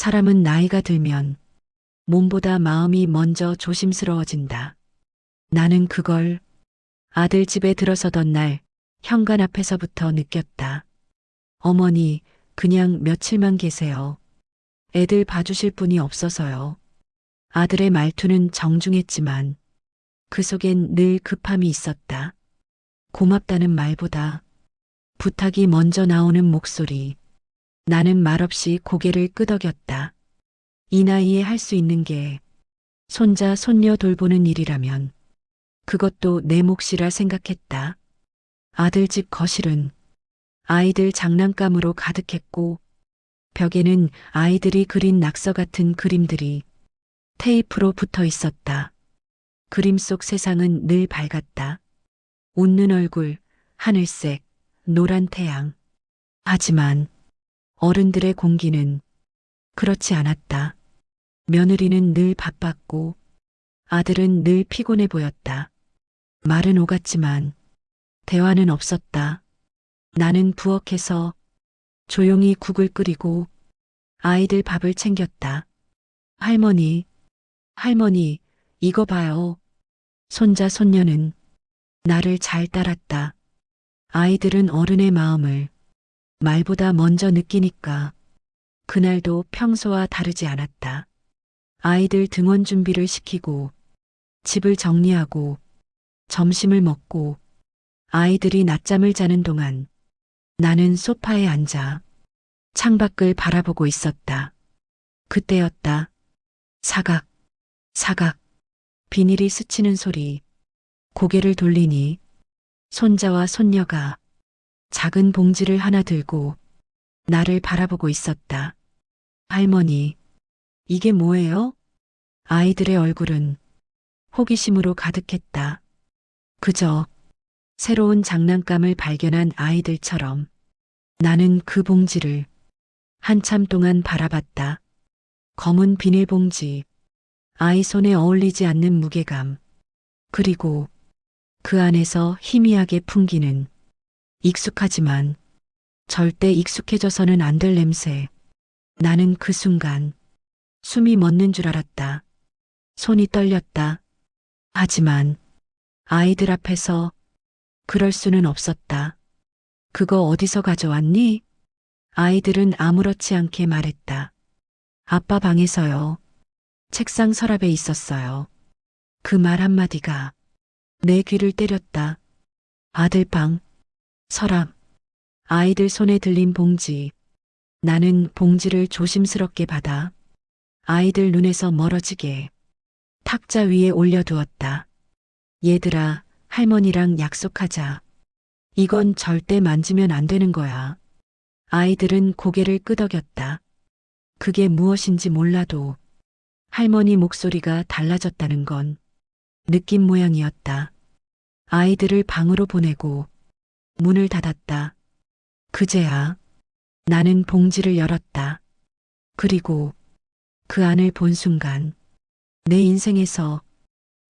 사람은 나이가 들면 몸보다 마음이 먼저 조심스러워진다. 나는 그걸 아들 집에 들어서던 날 현관 앞에서부터 느꼈다. 어머니, 그냥 며칠만 계세요. 애들 봐주실 분이 없어서요. 아들의 말투는 정중했지만 그 속엔 늘 급함이 있었다. 고맙다는 말보다 부탁이 먼저 나오는 목소리. 나는 말없이 고개를 끄덕였다. 이 나이에 할 수 있는 게 손자, 손녀 돌보는 일이라면 그것도 내 몫이라 생각했다. 아들 집 거실은 아이들 장난감으로 가득했고 벽에는 아이들이 그린 낙서 같은 그림들이 테이프로 붙어 있었다. 그림 속 세상은 늘 밝았다. 웃는 얼굴, 하늘색, 노란 태양. 하지만 어른들의 공기는 그렇지 않았다. 며느리는 늘 바빴고 아들은 늘 피곤해 보였다. 말은 오갔지만 대화는 없었다. 나는 부엌에서 조용히 국을 끓이고 아이들 밥을 챙겼다. 할머니, 할머니, 이거 봐요. 손자, 손녀는 나를 잘 따랐다. 아이들은 어른의 마음을 말보다 먼저 느끼니까 그날도 평소와 다르지 않았다. 아이들 등원 준비를 시키고 집을 정리하고 점심을 먹고 아이들이 낮잠을 자는 동안 나는 소파에 앉아 창밖을 바라보고 있었다. 그때였다. 사각, 사각, 비닐이 스치는 소리. 고개를 돌리니 손자와 손녀가 작은 봉지를 하나 들고 나를 바라보고 있었다. 할머니, 이게 뭐예요? 아이들의 얼굴은 호기심으로 가득했다. 그저 새로운 장난감을 발견한 아이들처럼 나는 그 봉지를 한참 동안 바라봤다. 검은 비닐봉지, 아이 손에 어울리지 않는 무게감, 그리고 그 안에서 희미하게 풍기는 익숙하지만 절대 익숙해져서는 안 될 냄새. 나는 그 순간 숨이 멎는 줄 알았다. 손이 떨렸다. 하지만 아이들 앞에서 그럴 수는 없었다. 그거 어디서 가져왔니? 아이들은 아무렇지 않게 말했다. 아빠 방에서요. 책상 서랍에 있었어요. 그 말 한마디가 내 귀를 때렸다. 아들 방, 서랍, 아이들 손에 들린 봉지. 나는 봉지를 조심스럽게 받아 아이들 눈에서 멀어지게 탁자 위에 올려두었다. 얘들아, 할머니랑 약속하자. 이건 절대 만지면 안 되는 거야. 아이들은 고개를 끄덕였다. 그게 무엇인지 몰라도 할머니 목소리가 달라졌다는 건 느낌 모양이었다. 아이들을 방으로 보내고 문을 닫았다. 그제야 나는 봉지를 열었다. 그리고 그 안을 본 순간 내 인생에서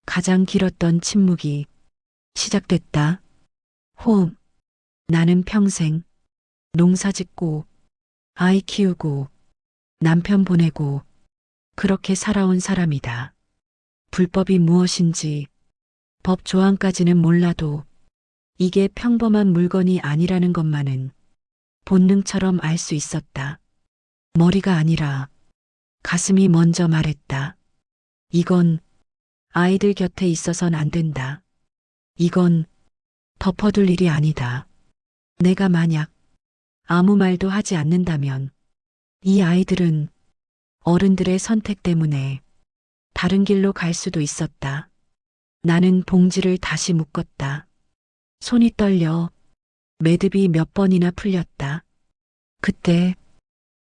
가장 길었던 침묵이 시작됐다. 호흡. 나는 평생 농사 짓고 아이 키우고 남편 보내고 그렇게 살아온 사람이다. 불법이 무엇인지 법 조항까지는 몰라도 이게 평범한 물건이 아니라는 것만은 본능처럼 알 수 있었다. 머리가 아니라 가슴이 먼저 말했다. 이건 아이들 곁에 있어선 안 된다. 이건 덮어둘 일이 아니다. 내가 만약 아무 말도 하지 않는다면 이 아이들은 어른들의 선택 때문에 다른 길로 갈 수도 있었다. 나는 봉지를 다시 묶었다. 손이 떨려 매듭이 몇 번이나 풀렸다. 그때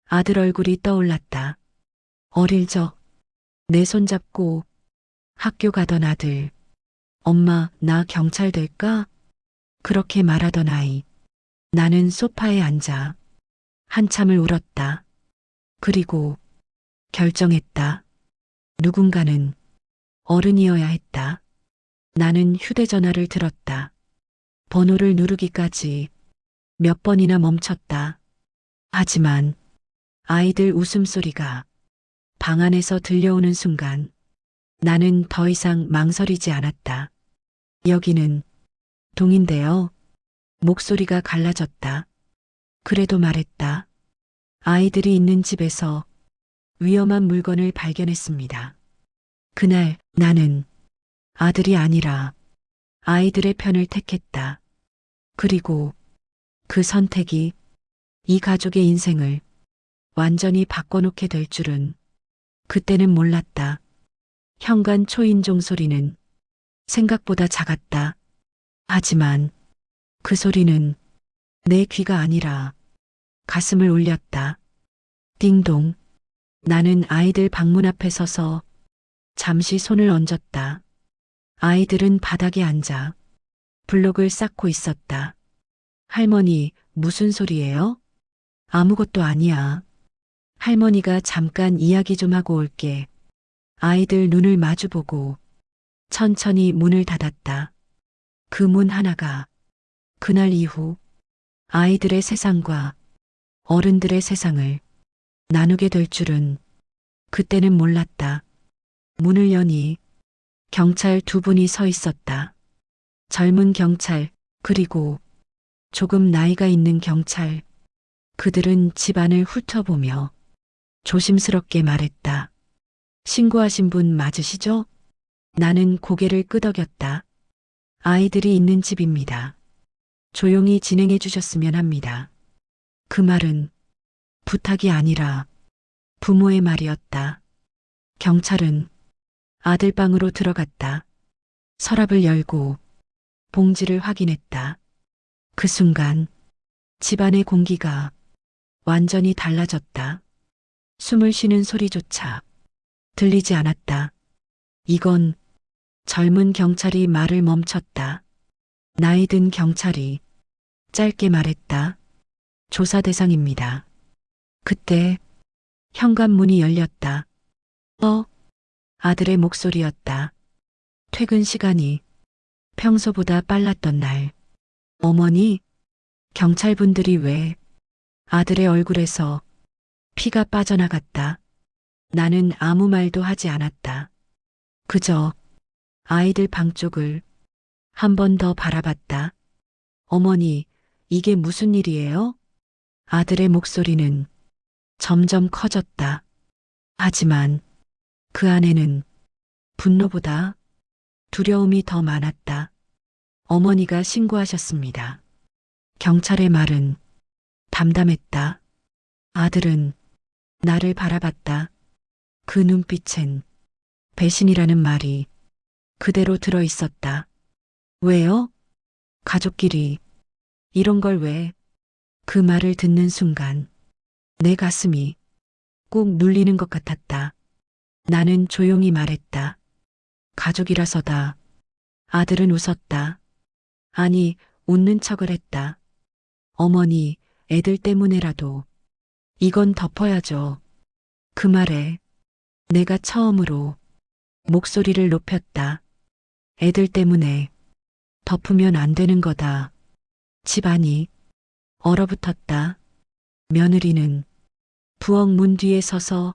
아들 얼굴이 떠올랐다. 어릴 적 내 손 잡고 학교 가던 아들. 엄마, 나 경찰 될까? 그렇게 말하던 아이. 나는 소파에 앉아 한참을 울었다. 그리고 결정했다. 누군가는 어른이어야 했다. 나는 휴대전화를 들었다. 번호를 누르기까지 몇 번이나 멈췄다. 하지만 아이들 웃음소리가 방 안에서 들려오는 순간 나는 더 이상 망설이지 않았다. 여기는 동인데요. 목소리가 갈라졌다. 그래도 말했다. 아이들이 있는 집에서 위험한 물건을 발견했습니다. 그날 나는 아들이 아니라 아이들의 편을 택했다. 그리고 그 선택이 이 가족의 인생을 완전히 바꿔놓게 될 줄은 그때는 몰랐다. 현관 초인종 소리는 생각보다 작았다. 하지만 그 소리는 내 귀가 아니라 가슴을 울렸다. 띵동. 나는 아이들 방문 앞에 서서 잠시 손을 얹었다. 아이들은 바닥에 앉아 블록을 쌓고 있었다. 할머니, 무슨 소리예요? 아무것도 아니야. 할머니가 잠깐 이야기 좀 하고 올게. 아이들 눈을 마주보고 천천히 문을 닫았다. 그 문 하나가 그날 이후 아이들의 세상과 어른들의 세상을 나누게 될 줄은 그때는 몰랐다. 문을 여니 경찰 두 분이 서 있었다. 젊은 경찰, 그리고 조금 나이가 있는 경찰. 그들은 집안을 훑어보며 조심스럽게 말했다. 신고하신 분 맞으시죠? 나는 고개를 끄덕였다. 아이들이 있는 집입니다. 조용히 진행해 주셨으면 합니다. 그 말은 부탁이 아니라 부모의 말이었다. 경찰은 아들 방으로 들어갔다. 서랍을 열고 봉지를 확인했다. 그 순간 집안의 공기가 완전히 달라졌다. 숨을 쉬는 소리조차 들리지 않았다. 이건 젊은 경찰이 말을 멈췄다. 나이 든 경찰이 짧게 말했다. 조사 대상입니다. 그때 현관문이 열렸다. 아들의 목소리였다. 퇴근 시간이 평소보다 빨랐던 날. 어머니, 경찰분들이 왜? 아들의 얼굴에서 피가 빠져나갔다. 나는 아무 말도 하지 않았다. 그저 아이들 방 쪽을 한 번 더 바라봤다. 어머니, 이게 무슨 일이에요? 아들의 목소리는 점점 커졌다. 하지만 그 안에는 분노보다 두려움이 더 많았다. 어머니가 신고하셨습니다. 경찰의 말은 담담했다. 아들은 나를 바라봤다. 그 눈빛엔 배신이라는 말이 그대로 들어 있었다. 왜요? 가족끼리 이런 걸 왜? 그 말을 듣는 순간 내 가슴이 꼭 눌리는 것 같았다. 나는 조용히 말했다. 가족이라서다. 아들은 웃었다. 아니, 웃는 척을 했다. 어머니, 애들 때문에라도 이건 덮어야죠. 그 말에 내가 처음으로 목소리를 높였다. 애들 때문에 덮으면 안 되는 거다. 집안이 얼어붙었다. 며느리는 부엌 문 뒤에 서서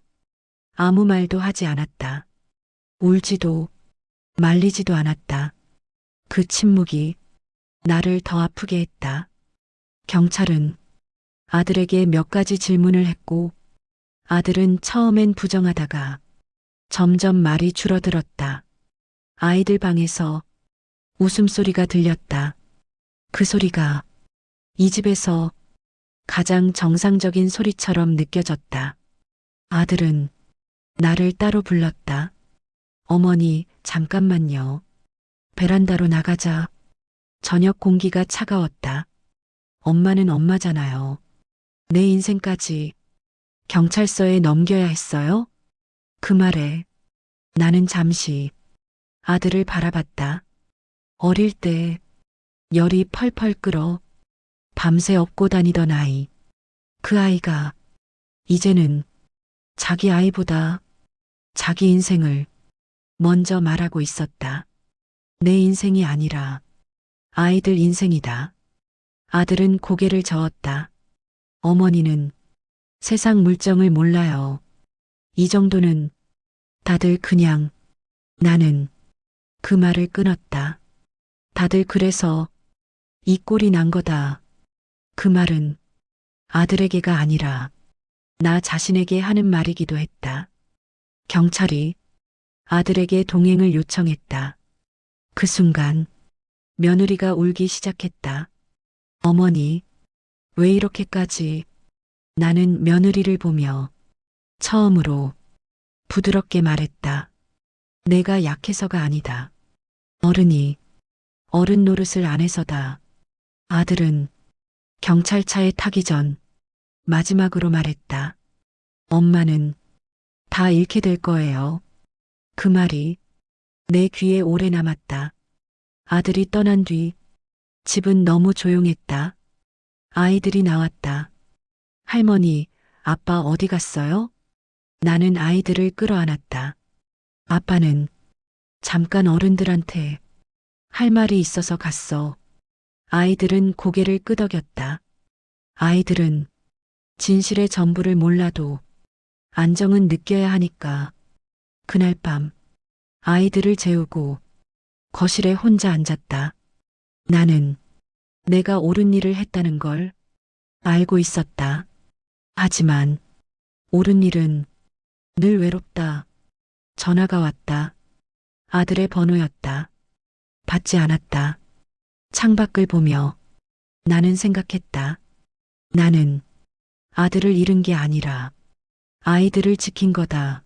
아무 말도 하지 않았다. 울지도 말리지도 않았다. 그 침묵이 나를 더 아프게 했다. 경찰은 아들에게 몇 가지 질문을 했고 아들은 처음엔 부정하다가 점점 말이 줄어들었다. 아이들 방에서 웃음소리가 들렸다. 그 소리가 이 집에서 가장 정상적인 소리처럼 느껴졌다. 아들은 나를 따로 불렀다. 어머니, 잠깐만요. 베란다로 나가자. 저녁 공기가 차가웠다. 엄마는 엄마잖아요. 내 인생까지 경찰서에 넘겨야 했어요? 그 말에 나는 잠시 아들을 바라봤다. 어릴 때 열이 펄펄 끓어 밤새 업고 다니던 아이. 그 아이가 이제는 자기 아이보다 자기 인생을 먼저 말하고 있었다. 내 인생이 아니라 아이들 인생이다. 아들은 고개를 저었다. 어머니는 세상 물정을 몰라요. 이 정도는 다들 그냥. 나는 그 말을 끊었다. 다들 그래서 이 꼴이 난 거다. 그 말은 아들에게가 아니라 나 자신에게 하는 말이기도 했다. 경찰이 아들에게 동행을 요청했다. 그 순간 며느리가 울기 시작했다. 어머니, 왜 이렇게까지? 나는 며느리를 보며 처음으로 부드럽게 말했다. 내가 약해서가 아니다. 어른이 어른 노릇을 안 해서다. 아들은 경찰차에 타기 전 마지막으로 말했다. 엄마는 다 잃게 될 거예요. 그 말이 내 귀에 오래 남았다. 아들이 떠난 뒤 집은 너무 조용했다. 아이들이 나왔다. 할머니, 아빠 어디 갔어요? 나는 아이들을 끌어안았다. 아빠는 잠깐 어른들한테 할 말이 있어서 갔어. 아이들은 고개를 끄덕였다. 아이들은 진실의 전부를 몰라도 안정은 느껴야 하니까. 그날 밤 아이들을 재우고 거실에 혼자 앉았다. 나는 내가 옳은 일을 했다는 걸 알고 있었다. 하지만 옳은 일은 늘 외롭다. 전화가 왔다. 아들의 번호였다. 받지 않았다. 창밖을 보며 나는 생각했다. 나는 아들을 잃은 게 아니라 아이들을 지킨 거다.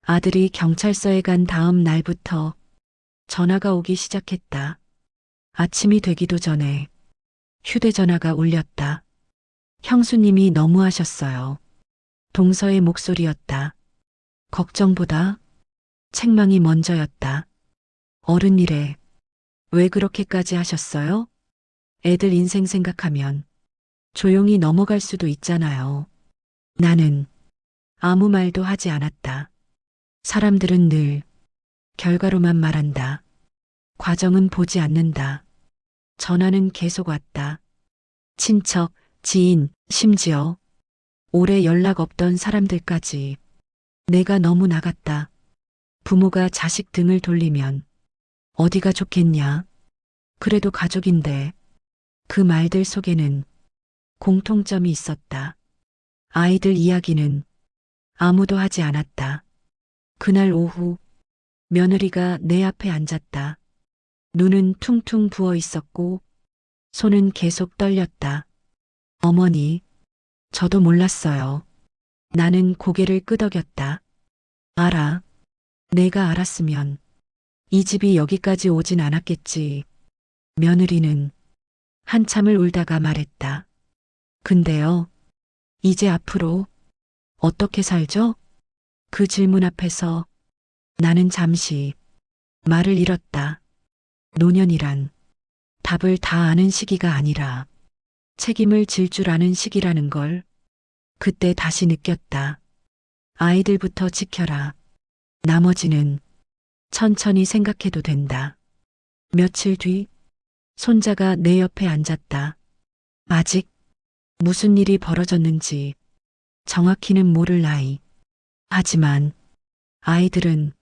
아들이 경찰서에 간 다음 날부터 전화가 오기 시작했다. 아침이 되기도 전에 휴대전화가 울렸다. 형수님이 너무하셨어요. 동서의 목소리였다. 걱정보다 책망이 먼저였다. 어른 일에 왜 그렇게까지 하셨어요? 애들 인생 생각하면 조용히 넘어갈 수도 있잖아요. 나는 아무 말도 하지 않았다. 사람들은 늘 결과로만 말한다. 과정은 보지 않는다. 전화는 계속 왔다. 친척, 지인, 심지어 오래 연락 없던 사람들까지. 내가 너무 나갔다. 부모가 자식 등을 돌리면 어디가 좋겠냐. 그래도 가족인데. 그 말들 속에는 공통점이 있었다. 아이들 이야기는 아무도 하지 않았다. 그날 오후 며느리가 내 앞에 앉았다. 눈은 퉁퉁 부어 있었고 손은 계속 떨렸다. 어머니, 저도 몰랐어요. 나는 고개를 끄덕였다. 알아. 내가 알았으면 이 집이 여기까지 오진 않았겠지. 며느리는 한참을 울다가 말했다. 근데요, 이제 앞으로 어떻게 살죠? 그 질문 앞에서 나는 잠시 말을 잃었다. 노년이란 답을 다 아는 시기가 아니라 책임을 질 줄 아는 시기라는 걸 그때 다시 느꼈다. 아이들부터 지켜라. 나머지는 천천히 생각해도 된다. 며칠 뒤 손자가 내 옆에 앉았다. 아직 무슨 일이 벌어졌는지 정확히는 모를 나이. 하지만 아이들은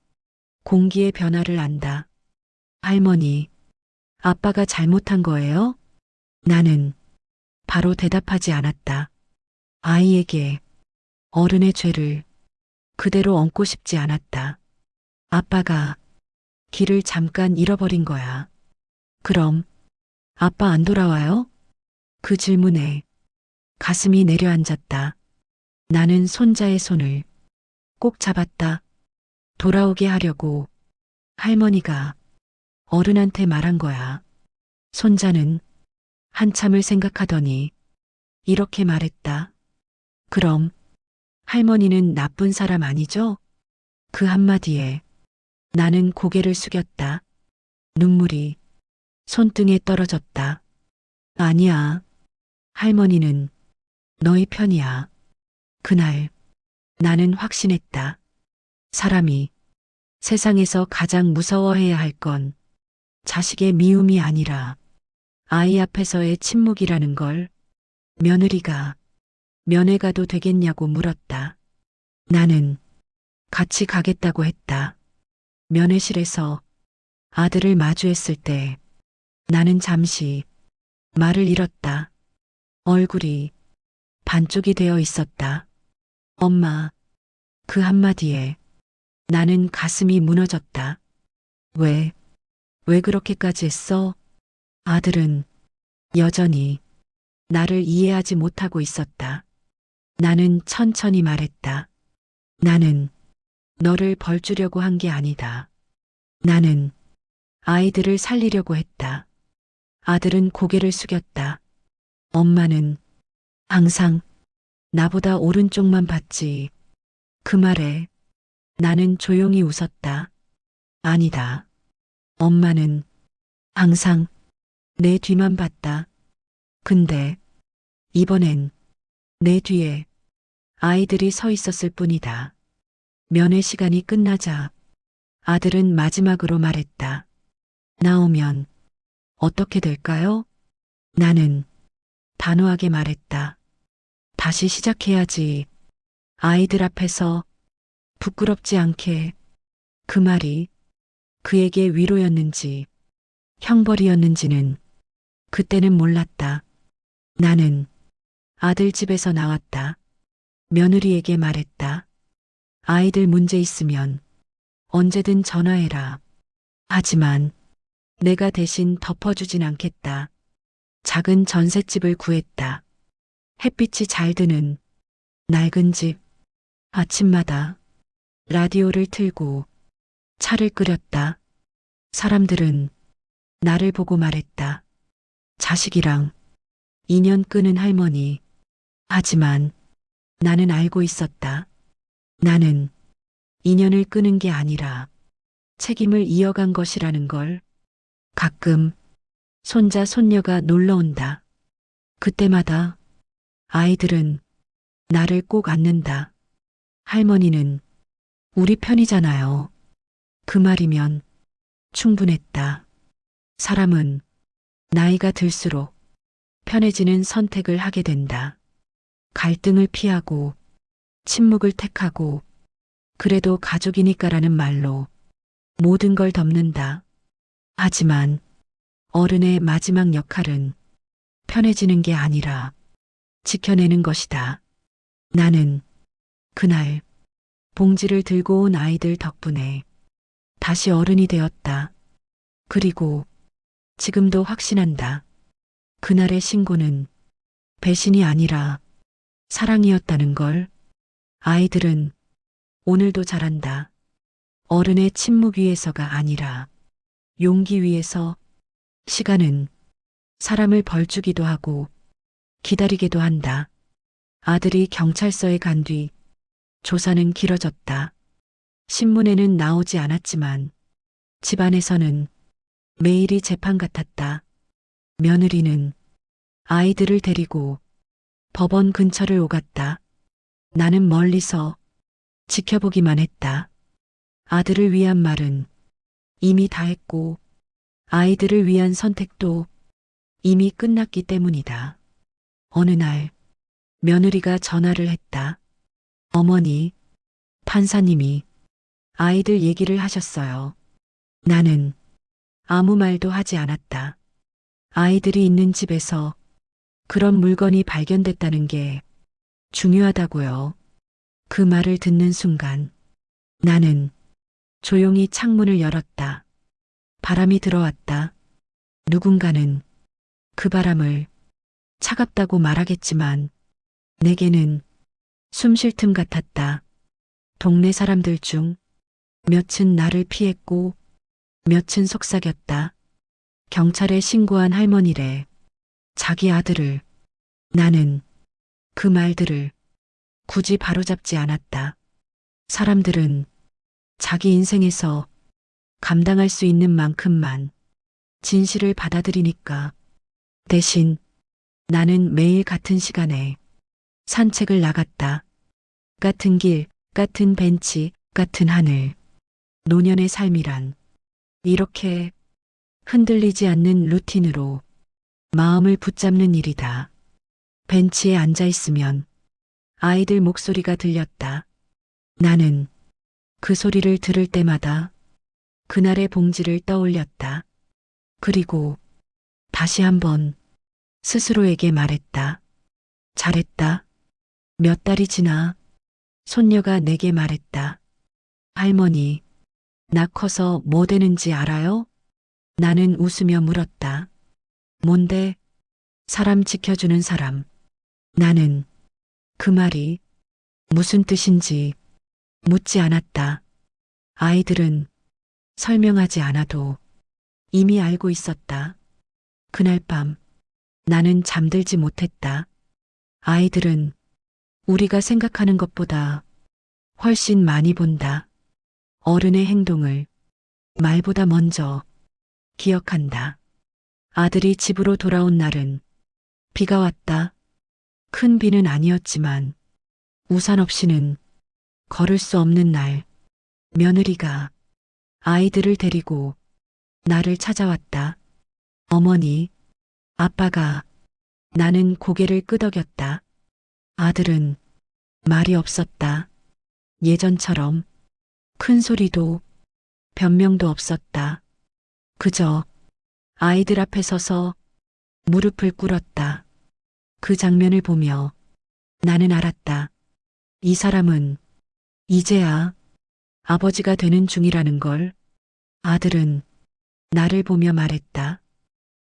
공기의 변화를 안다. 할머니, 아빠가 잘못한 거예요? 나는 바로 대답하지 않았다. 아이에게 어른의 죄를 그대로 얹고 싶지 않았다. 아빠가 길을 잠깐 잃어버린 거야. 그럼 아빠 안 돌아와요? 그 질문에 가슴이 내려앉았다. 나는 손자의 손을 꼭 잡았다. 돌아오게 하려고 할머니가 어른한테 말한 거야. 손자는 한참을 생각하더니 이렇게 말했다. 그럼 할머니는 나쁜 사람 아니죠? 그 한마디에 나는 고개를 숙였다. 눈물이 손등에 떨어졌다. 아니야. 할머니는 너희 편이야. 그날 나는 확신했다. 사람이 세상에서 가장 무서워해야 할 건 자식의 미움이 아니라 아이 앞에서의 침묵이라는 걸. 며느리가 면회 가도 되겠냐고 물었다. 나는 같이 가겠다고 했다. 면회실에서 아들을 마주했을 때 나는 잠시 말을 잃었다. 얼굴이 반쪽이 되어 있었다. 엄마, 그 한마디에 나는 가슴이 무너졌다. 왜, 왜 그렇게까지 했어? 아들은 여전히 나를 이해하지 못하고 있었다. 나는 천천히 말했다. 나는 너를 벌주려고 한 게 아니다. 나는 아이들을 살리려고 했다. 아들은 고개를 숙였다. 엄마는 항상 나보다 오른쪽만 봤지. 그 말에 나는 조용히 웃었다. 아니다. 엄마는 항상 내 뒤만 봤다. 근데 이번엔 내 뒤에 아이들이 서 있었을 뿐이다. 면회 시간이 끝나자 아들은 마지막으로 말했다. 나오면 어떻게 될까요? 나는 단호하게 말했다. 다시 시작해야지. 아이들 앞에서 부끄럽지 않게. 그 말이 그에게 위로였는지 형벌이었는지는 그때는 몰랐다. 나는 아들 집에서 나왔다. 며느리에게 말했다. 아이들 문제 있으면 언제든 전화해라. 하지만 내가 대신 덮어주진 않겠다. 작은 전셋집을 구했다. 햇빛이 잘 드는 낡은 집. 아침마다 라디오를 틀고 차를 끓였다. 사람들은 나를 보고 말했다. 자식이랑 인연 끄는 할머니. 하지만 나는 알고 있었다. 나는 인연을 끄는 게 아니라 책임을 이어간 것이라는 걸. 가끔 손자, 손녀가 놀러 온다. 그때마다 아이들은 나를 꼭 안는다. 할머니는 우리 편이잖아요. 그 말이면 충분했다. 사람은 나이가 들수록 편해지는 선택을 하게 된다. 갈등을 피하고 침묵을 택하고 그래도 가족이니까라는 말로 모든 걸 덮는다. 하지만 어른의 마지막 역할은 편해지는 게 아니라 지켜내는 것이다. 나는 그날 봉지를 들고 온 아이들 덕분에 다시 어른이 되었다. 그리고 지금도 확신한다. 그날의 신고는 배신이 아니라 사랑이었다는 걸. 아이들은 오늘도 잘한다. 어른의 침묵 위에서가 아니라 용기 위에서. 시간은 사람을 벌주기도 하고 기다리게도 한다. 아들이 경찰서에 간 뒤 조사는 길어졌다. 신문에는 나오지 않았지만 집안에서는 매일이 재판 같았다. 며느리는 아이들을 데리고 법원 근처를 오갔다. 나는 멀리서 지켜보기만 했다. 아들을 위한 말은 이미 다 했고 아이들을 위한 선택도 이미 끝났기 때문이다. 어느 날 며느리가 전화를 했다. 어머니, 판사님이 아이들 얘기를 하셨어요. 나는 아무 말도 하지 않았다. 아이들이 있는 집에서 그런 물건이 발견됐다는 게 중요하다고요. 그 말을 듣는 순간 나는 조용히 창문을 열었다. 바람이 들어왔다. 누군가는 그 바람을 차갑다고 말하겠지만 내게는 숨 쉴 틈 같았다. 동네 사람들 중 몇은 나를 피했고 몇은 속삭였다. 경찰에 신고한 할머니래. 자기 아들을. 나는 그 말들을 굳이 바로잡지 않았다. 사람들은 자기 인생에서 감당할 수 있는 만큼만 진실을 받아들이니까. 대신 나는 매일 같은 시간에 산책을 나갔다. 같은 길, 같은 벤치, 같은 하늘. 노년의 삶이란 이렇게 흔들리지 않는 루틴으로 마음을 붙잡는 일이다. 벤치에 앉아 있으면 아이들 목소리가 들렸다. 나는 그 소리를 들을 때마다 그날의 봉지를 떠올렸다. 그리고 다시 한번 스스로에게 말했다. 잘했다. 몇 달이 지나 손녀가 내게 말했다. 할머니, 나 커서 뭐 되는지 알아요? 나는 웃으며 물었다. 뭔데? 사람 지켜주는 사람. 나는 그 말이 무슨 뜻인지 묻지 않았다. 아이들은 설명하지 않아도 이미 알고 있었다. 그날 밤 나는 잠들지 못했다. 아이들은 우리가 생각하는 것보다 훨씬 많이 본다. 어른의 행동을 말보다 먼저 기억한다. 아들이 집으로 돌아온 날은 비가 왔다. 큰 비는 아니었지만 우산 없이는 걸을 수 없는 날, 며느리가 아이들을 데리고 나를 찾아왔다. 어머니, 아빠가. 나는 고개를 끄덕였다. 아들은 말이 없었다. 예전처럼 큰 소리도 변명도 없었다. 그저 아이들 앞에 서서 무릎을 꿇었다. 그 장면을 보며 나는 알았다. 이 사람은 이제야 아버지가 되는 중이라는 걸. 아들은 나를 보며 말했다.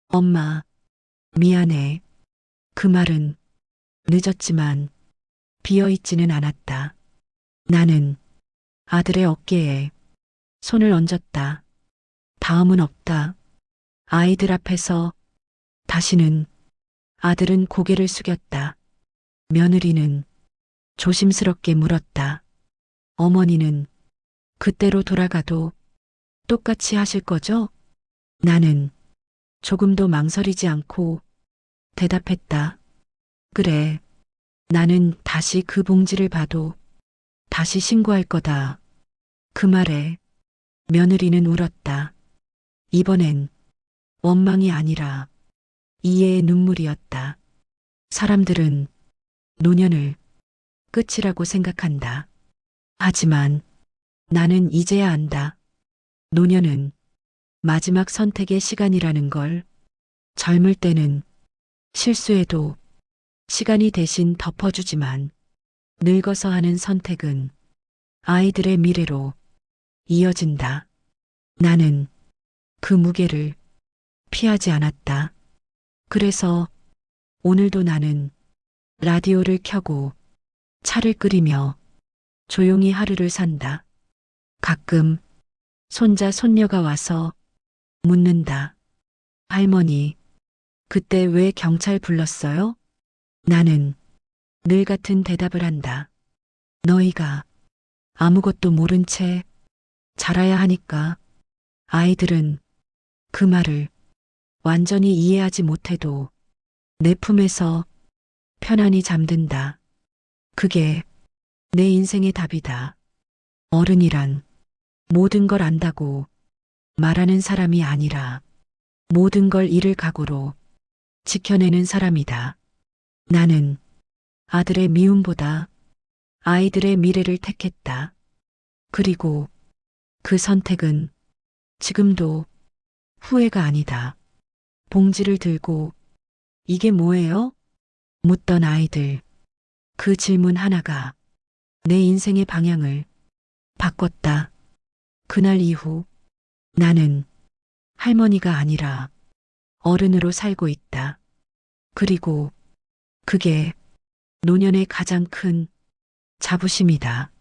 엄마, 미안해. 그 말은 늦었지만 비어있지는 않았다. 나는 아들의 어깨에 손을 얹었다. 다음은 없다. 아이들 앞에서 다시는. 아들은 고개를 숙였다. 며느리는 조심스럽게 물었다. 어머니는 그때로 돌아가도 똑같이 하실 거죠? 나는 조금도 망설이지 않고 대답했다. 그래. 나는 다시 그 봉지를 봐도 다시 신고할 거다. 그 말에 며느리는 울었다. 이번엔 원망이 아니라 이해의 눈물이었다. 사람들은 노년을 끝이라고 생각한다. 하지만 나는 이제야 안다. 노년은 마지막 선택의 시간이라는 걸. 젊을 때는 실수해도 시간이 대신 덮어주지만 늙어서 하는 선택은 아이들의 미래로 이어진다. 나는 그 무게를 피하지 않았다. 그래서 오늘도 나는 라디오를 켜고 차를 끓이며 조용히 하루를 산다. 가끔 손자 손녀가 와서 묻는다. 할머니, 그때 왜 경찰 불렀어요? 나는 늘 같은 대답을 한다. 너희가 아무것도 모른 채 자라야 하니까. 아이들은 그 말을 완전히 이해하지 못해도 내 품에서 편안히 잠든다. 그게 내 인생의 답이다. 어른이란 모든 걸 안다고 말하는 사람이 아니라 모든 걸 잃을 각오로 지켜내는 사람이다. 나는 아들의 미움보다 아이들의 미래를 택했다. 그리고 그 선택은 지금도 후회가 아니다. 봉지를 들고 이게 뭐예요? 묻던 아이들. 그 질문 하나가 내 인생의 방향을 바꿨다. 그날 이후 나는 할머니가 아니라 어른으로 살고 있다. 그리고 그게 노년의 가장 큰 자부심이다.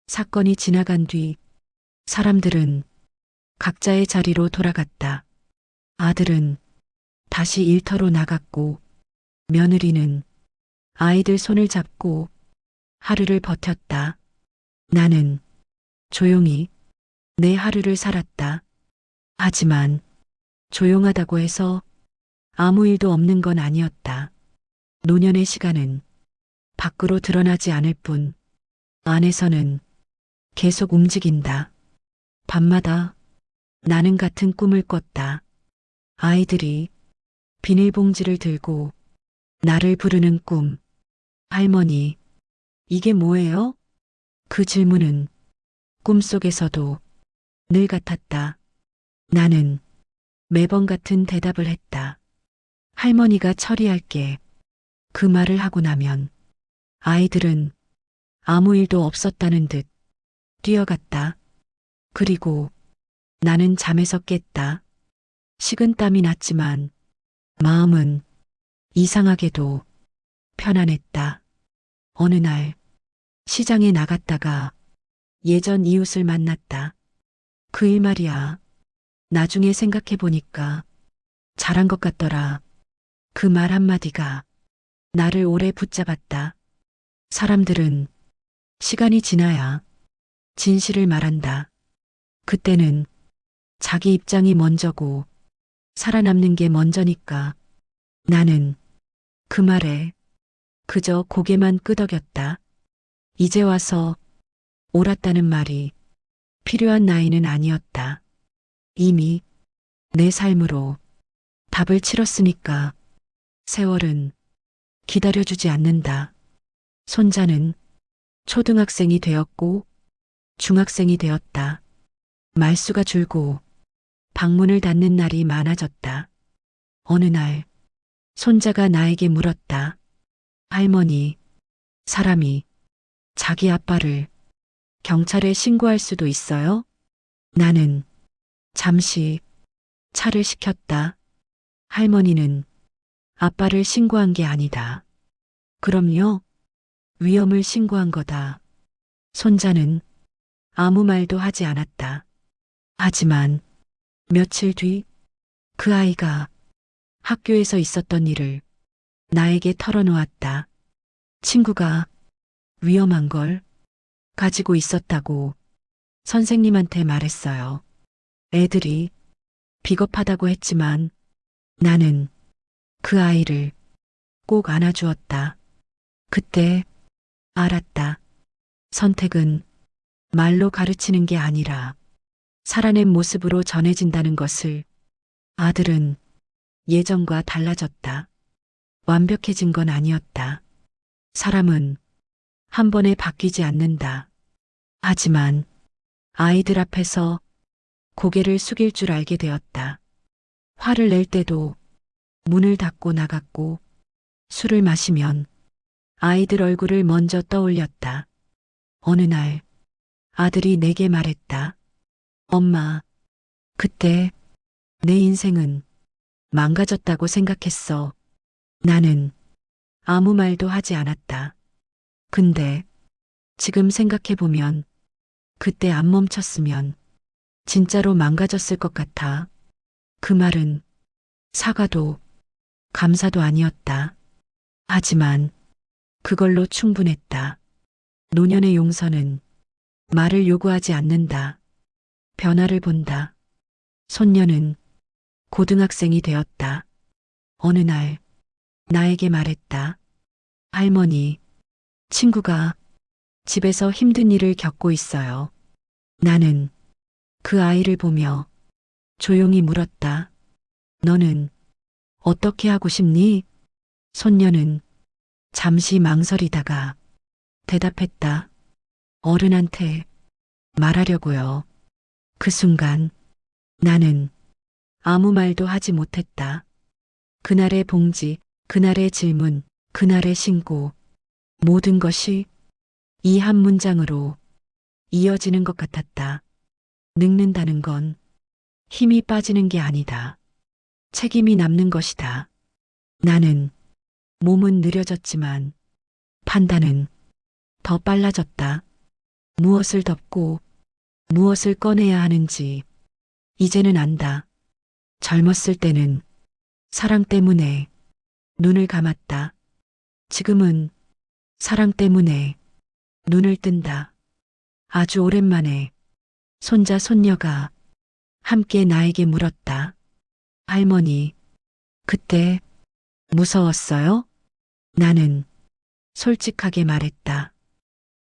사건이 지나간 뒤 사람들은 각자의 자리로 돌아갔다. 아들은 다시 일터로 나갔고 며느리는 아이들 손을 잡고 하루를 버텼다. 나는 조용히 내 하루를 살았다. 하지만 조용하다고 해서 아무 일도 없는 건 아니었다. 노년의 시간은 밖으로 드러나지 않을 뿐 안에서는 계속 움직인다. 밤마다 나는 같은 꿈을 꿨다. 아이들이 비닐봉지를 들고 나를 부르는 꿈. 할머니, 이게 뭐예요? 그 질문은 꿈속에서도 늘 같았다. 나는 매번 같은 대답을 했다. 할머니가 처리할게. 그 말을 하고 나면 아이들은 아무 일도 없었다는 듯 뛰어갔다. 그리고 나는 잠에서 깼다. 식은땀이 났지만 마음은 이상하게도 편안했다. 어느 날 시장에 나갔다가 예전 이웃을 만났다. 그 일 말이야. 나중에 생각해 보니까 잘한 것 같더라. 그 말 한마디가 나를 오래 붙잡았다. 사람들은 시간이 지나야 진실을 말한다. 그때는 자기 입장이 먼저고 살아남는 게 먼저니까 나는 그 말에 그저 고개만 끄덕였다. 이제 와서 옳았다는 말이 필요한 나이는 아니었다. 이미 내 삶으로 답을 치렀으니까 세월은 기다려주지 않는다. 손자는 초등학생이 되었고 중학생이 되었다. 말수가 줄고 방문을 닫는 날이 많아졌다. 어느 날 손자가 나에게 물었다. 할머니, 사람이 자기 아빠를 경찰에 신고할 수도 있어요? 나는 잠시 차를 식혔다. 할머니는 아빠를 신고한 게 아니다. 그럼요. 위험을 신고한 거다. 손자는 아무 말도 하지 않았다. 하지만 며칠 뒤 그 아이가 학교에서 있었던 일을 나에게 털어놓았다. 친구가 위험한 걸 가지고 있었다고 선생님한테 말했어요. 애들이 비겁하다고 했지만 나는 그 아이를 꼭 안아주었다. 그때 알았다. 선택은 말로 가르치는 게 아니라 살아낸 모습으로 전해진다는 것을. 아들은 예전과 달라졌다. 완벽해진 건 아니었다. 사람은 한 번에 바뀌지 않는다. 하지만 아이들 앞에서 고개를 숙일 줄 알게 되었다. 화를 낼 때도 문을 닫고 나갔고 술을 마시면 아이들 얼굴을 먼저 떠올렸다. 어느 날 아들이 내게 말했다. 엄마, 그때 내 인생은 망가졌다고 생각했어. 나는 아무 말도 하지 않았다. 근데 지금 생각해보면 그때 안 멈췄으면 진짜로 망가졌을 것 같아. 그 말은 사과도 감사도 아니었다. 하지만 그걸로 충분했다. 노년의 용서는 말을 요구하지 않는다. 변화를 본다. 손녀는 고등학생이 되었다. 어느 날 나에게 말했다. 할머니, 친구가 집에서 힘든 일을 겪고 있어요. 나는 그 아이를 보며 조용히 물었다. 너는 어떻게 하고 싶니? 손녀는 잠시 망설이다가 대답했다. 어른한테 말하려고요. 그 순간 나는 아무 말도 하지 못했다. 그날의 봉지, 그날의 질문, 그날의 신고, 모든 것이 이 한 문장으로 이어지는 것 같았다. 늙는다는 건 힘이 빠지는 게 아니다. 책임이 남는 것이다. 나는 몸은 느려졌지만 판단은 더 빨라졌다. 무엇을 덮고 무엇을 꺼내야 하는지 이제는 안다. 젊었을 때는 사랑 때문에 눈을 감았다. 지금은 사랑 때문에 눈을 뜬다. 아주 오랜만에 손자 손녀가 함께 나에게 물었다. 할머니, 그때 무서웠어요? 나는 솔직하게 말했다.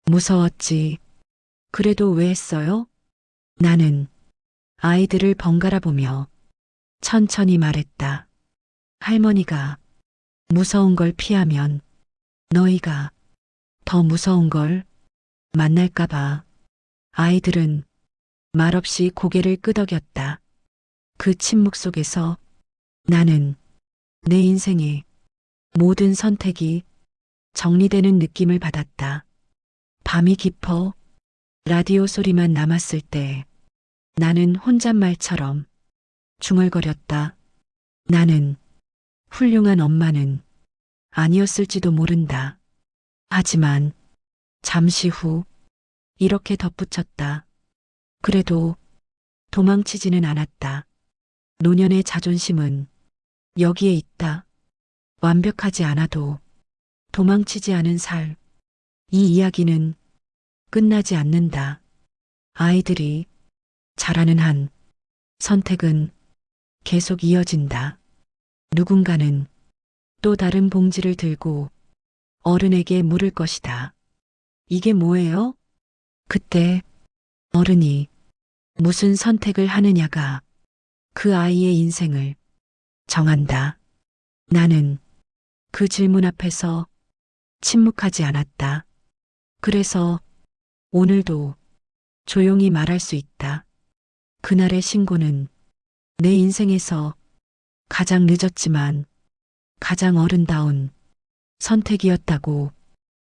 무서웠지. 그래도 왜 했어요? 나는 아이들을 번갈아 보며 천천히 말했다. 할머니가 무서운 걸 피하면 너희가 더 무서운 걸 만날까봐. 아이들은 말없이 고개를 끄덕였다. 그 침묵 속에서 나는 내 인생의 모든 선택이 정리되는 느낌을 받았다. 밤이 깊어 라디오 소리만 남았을 때 나는 혼잣말처럼 중얼거렸다. 나는 훌륭한 엄마는 아니었을지도 모른다. 하지만 잠시 후 이렇게 덧붙였다. 그래도 도망치지는 않았다. 노년의 자존심은 여기에 있다. 완벽하지 않아도 도망치지 않은 살. 이 이야기는 끝나지 않는다. 아이들이 자라는 한 선택은 계속 이어진다. 누군가는 또 다른 봉지를 들고 어른에게 물을 것이다. 이게 뭐예요? 그때 어른이 무슨 선택을 하느냐가 그 아이의 인생을 정한다. 나는 그 질문 앞에서 침묵하지 않았다. 그래서 오늘도 조용히 말할 수 있다. 그날의 신고는 내 인생에서 가장 늦었지만 가장 어른다운 선택이었다고.